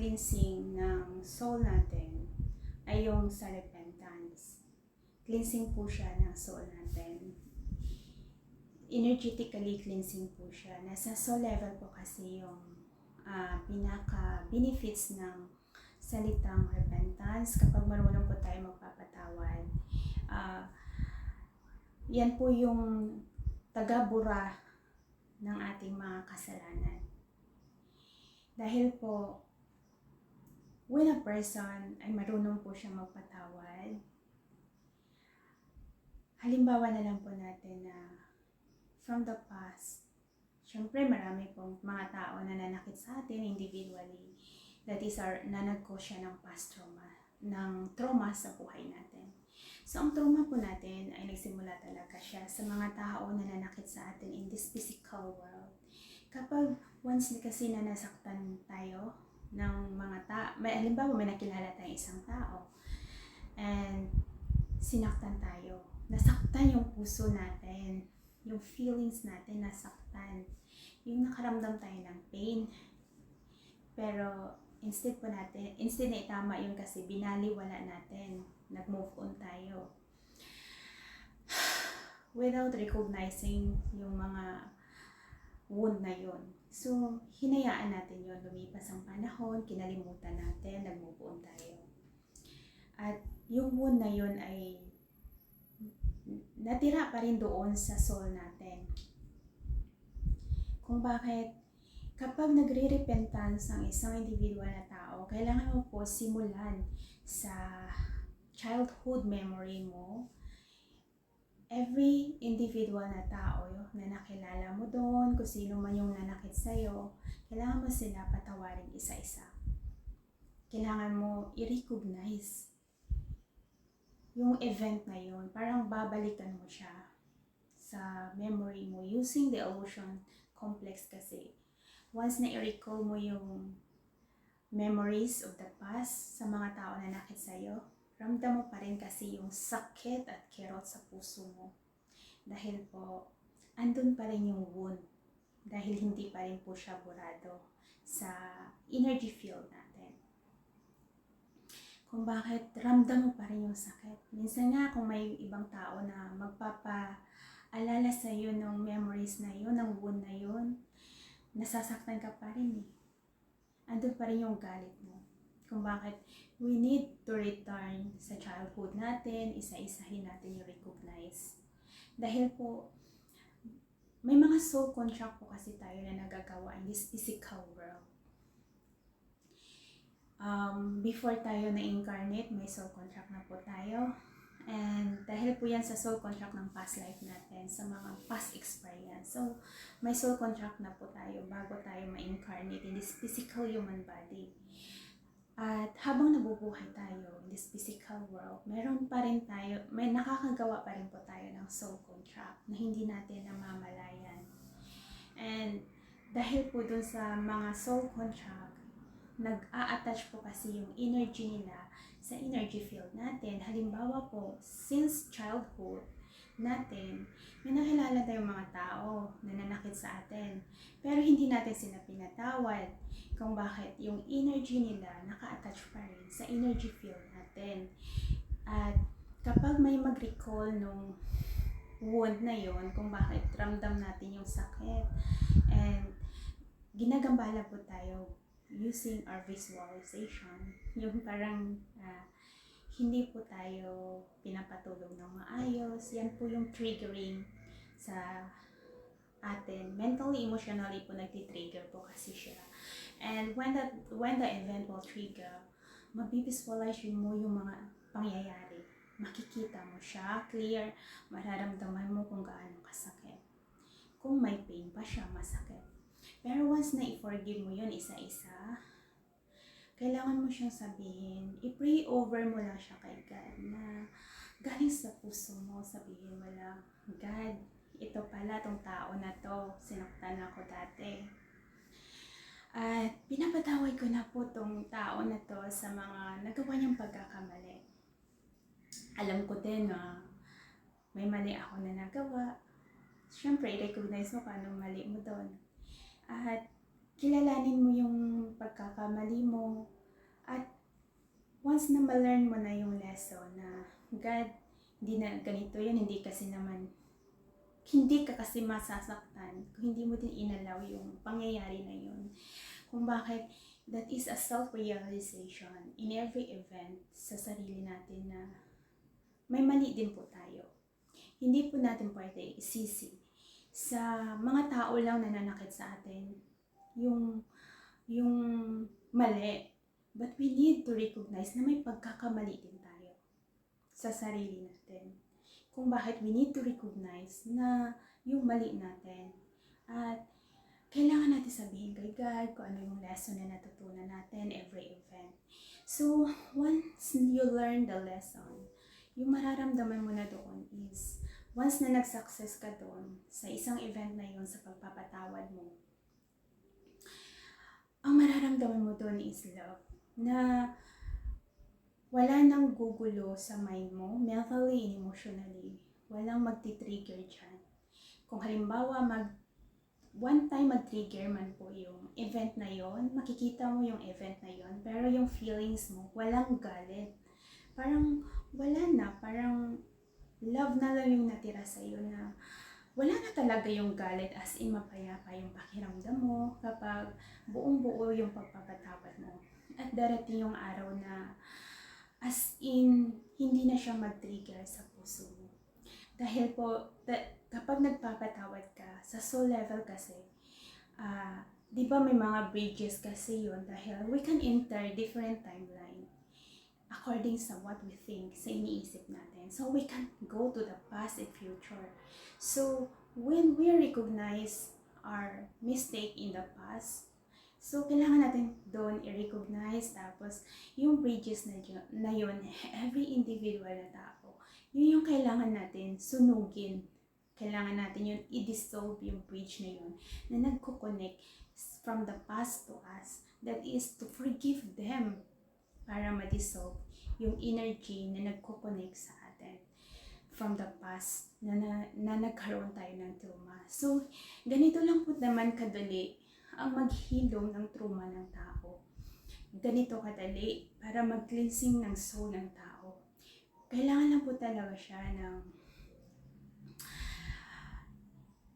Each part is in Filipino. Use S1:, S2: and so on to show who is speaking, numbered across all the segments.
S1: cleansing ng soul natin ay yung sa repentance. Cleansing po siya ng soul natin. Energetically cleansing po siya. Nasa soul level po kasi yung pinaka-benefits ng salitang repentance. Kapag marunong po tayo magpapatawad, yan po yung tagabura ng ating mga kasalanan. Dahil po, when a person ay marunong po siya magpatawad, halimbawa na lang po natin na from the past, syempre marami pong mga tao na nanakit sa atin individually. That is na nag-cause siya ng past trauma, ng trauma sa buhay natin. So ang trauma po natin ay nagsimula talaga siya sa mga tao na nanakit sa atin in this physical world. Kapag once kasi na nasaktan tayo ng mga tao, halimbawa may nakilala tayong isang tao and sinaktan tayo, nasaktan yung puso natin, yung feelings natin nasaktan, yung nakaramdam tayo ng pain. Pero instead na itama yun kasi binaliwala natin, nag-move on tayo without recognizing yung mga wound na yun. So, hinayaan natin yun, lumipas ang panahon, kinalimutan natin, nag-move on tayo. At yung wound na yun ay natira pa rin doon sa soul natin. Kung bakit kapag nagre-repentance ang isang individual na tao, kailangan mo po simulan sa childhood memory mo. Every individual na tao na nakilala mo doon, kung sino man yung nanakit sa'yo, kailangan mo sila patawarin isa-isa. Kailangan mo i-recognize yung event na yun. Parang babalikan mo siya sa memory mo using the illusion complex kasi. Once na i-recall mo yung memories of the past sa mga tao na nakit sa'yo, ramdam mo pa rin kasi yung sakit at kirot sa puso mo. Dahil po, andun pa rin yung wound. Dahil hindi pa rin po siya burado sa energy field natin. Kung bakit ramdam mo pa rin yung sakit. Minsan nga kung may ibang tao na magpapaalala sa'yo ng memories na yun, ng wound na yun, nasasaktan ka pa rin eh. Andun pa rin yung galit mo. Kung bakit we need to return sa childhood natin, isa-isahin natin yung recognize. Dahil po, may mga soul contract po kasi tayo na nagagawa in this physical world. Before tayo na-incarnate, may soul contract na po tayo. And dahil po yan sa soul contract ng past life natin, sa mga past experience. So, may soul contract na po tayo bago tayo ma-incarnate in this physical human body. At habang nabubuhay tayo in this physical world, meron pa rin tayo, may nakakagawa pa rin po tayo ng soul contract na hindi natin namamalayan. And dahil po dun sa mga soul contract, nag-a-attach po kasi yung energy nila sa energy field natin. Halimbawa po, since childhood natin, may nakilala tayong mga tao na nanakit sa atin. Pero hindi natin sila pinatawad kung bakit yung energy nila naka-attach pa rin sa energy field natin. At kapag may mag-recall nung wound na yon, kung bakit ramdam natin yung sakit, and ginagambala po tayo using our visualization, yung parang hindi po tayo pinapatulog ng maayos, yan po yung triggering sa atin. Mentally, emotionally po nagtitrigger po kasi siya. And when the event will trigger, mabivisualize mo yung mga pangyayari. Makikita mo siya, clear, mararamdaman mo kung gaano kasakit. Kung may pain pa siya, masakit. Pero once na i-forgive mo yun isa-isa, kailangan mo siyang sabihin, i-pray over mo lang siya kay God na galing sa puso mo, sabihin mo lang, God, ito pala tong tao na to, sinaktan ako dati. At pinapatawad ko na po tong tao na to sa mga nagawa niyang pagkakamali. Alam ko din na may mali ako na nagawa. Siyempre, i-recognize mo kung anong mali mo doon. At kilalanin mo yung pagkakamali mo. At once na ma-learn mo na yung lesson na God, hindi na ganito yan, hindi ka kasi masasaktan kung hindi mo din inalaw yung pangyayari na yun. Kung bakit, that is a self-realization in every event sa sarili natin na may mali din po tayo. Hindi po natin pwede isisi sa mga tao lang na nanakit sa atin yung mali. But we need to recognize na may pagkakamali din tayo sa sarili natin. Kung bakit we need to recognize na yung mali natin. At kailangan natin sabihin kay God kung ano yung lesson na natutunan natin every event. So, once you learn the lesson, yung mararamdaman mo na doon is, once na nag-success ka doon sa isang event na yun, sa pagpapatawad mo, ang mararamdaman mo doon is love. Na wala nang gugulo sa mind mo, mentally and emotionally. Walang magti-trigger dyan. Kung halimbawa, one time mag-trigger man po yung event na yon, makikita mo yung event na yon, pero yung feelings mo, walang galit. Parang wala na, parang love na lang yung natira sa'yo na wala na talaga yung galit, as in mapayapa yung pakiramdam mo kapag buong-buo yung pagpapatawad mo. At darating yung araw na as in, hindi na siya mag-trigger sa puso mo. Dahil po, kapag nagpapatawad ka, sa soul level kasi, di ba may mga bridges kasi yun dahil we can enter different timeline according sa what we think, sa iniisip natin. So, we can go to the past and future. So, when we recognize our mistake in the past, so, kailangan natin doon i-recognize, tapos yung bridges na yun, every individual na tao, yun yung kailangan natin sunugin. Kailangan natin yun i-dissolve yung bridge na yun, na nagko-connect from the past to us. That is to forgive them para ma-dissolve yung energy na nagko-connect sa atin from the past na nagkaroon tayo ng trauma. So, ganito lang po naman kadali ang maghilom ng trauma ng tao. Ganito kadali para mag-cleansing ng soul ng tao. Kailangan lang po talaga siya ng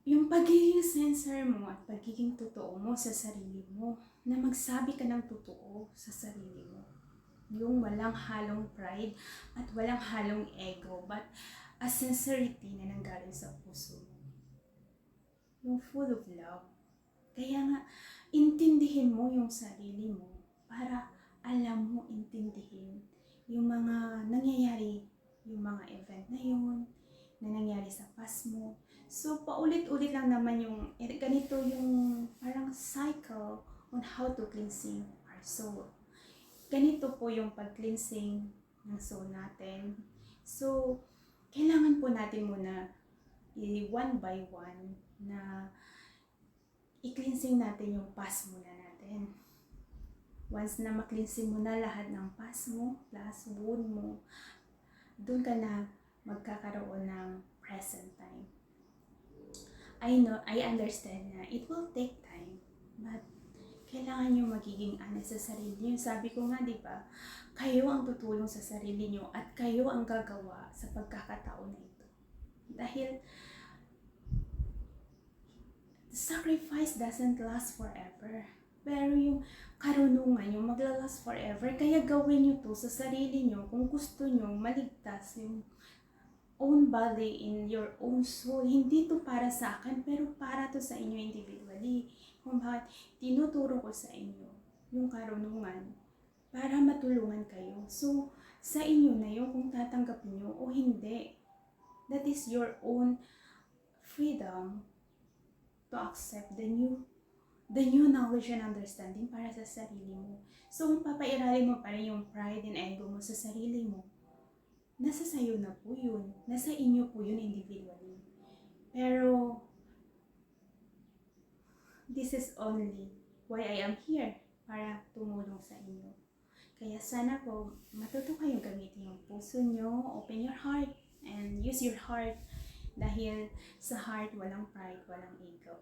S1: yung pagiging sincere mo at pagiging totoo mo sa sarili mo, na magsabi ka ng totoo sa sarili mo. Yung walang halong pride at walang halong ego, but a sincerity na nanggaling sa puso mo. Yung full of love. Kaya nga, intindihin mo yung sarili mo para alam mo, intindihin yung mga nangyayari, yung mga event na yun, na nangyari sa past mo. So, paulit-ulit lang naman yung, ganito yung parang cycle on how to cleansing our soul. Ganito po yung pag-cleansing ng soul natin. So, kailangan po natin muna one by one na i-cleansing natin yung past muna natin. Once na ma-cleansing mo na lahat ng past mo, plus wound mo, doon ka na magkakaroon ng present time. I know, I understand na it will take time, but kailangan nyo magiging honest sa sarili nyo. Sabi ko nga, di ba, kayo ang tutulong sa sarili nyo at kayo ang gagawa sa pagkakataon na ito. Dahil sacrifice doesn't last forever. Pero yung karunungan, yung maglalast forever. Kaya gawin nyo to sa sarili nyo kung gusto nyo maligtas yung own body in your own soul. Hindi to para sa akin, pero para to sa inyo individually. Kung bakit tinuturo ko sa inyo yung karunungan para matulungan kayo. So, sa inyo na yun kung tatanggapin nyo o hindi. That is your own freedom to accept the new knowledge and understanding para sa sarili mo. So, kung papairalin mo pa rin yung pride and ego mo sa sarili mo, nasa sayo na po yun. Nasa inyo po yun individually. Pero, this is only why I am here, para tumulong sa inyo. Kaya sana po, matuto kayong gamitin yung puso nyo, open your heart, and use your heart. Dahil sa heart, walang pride, walang ego.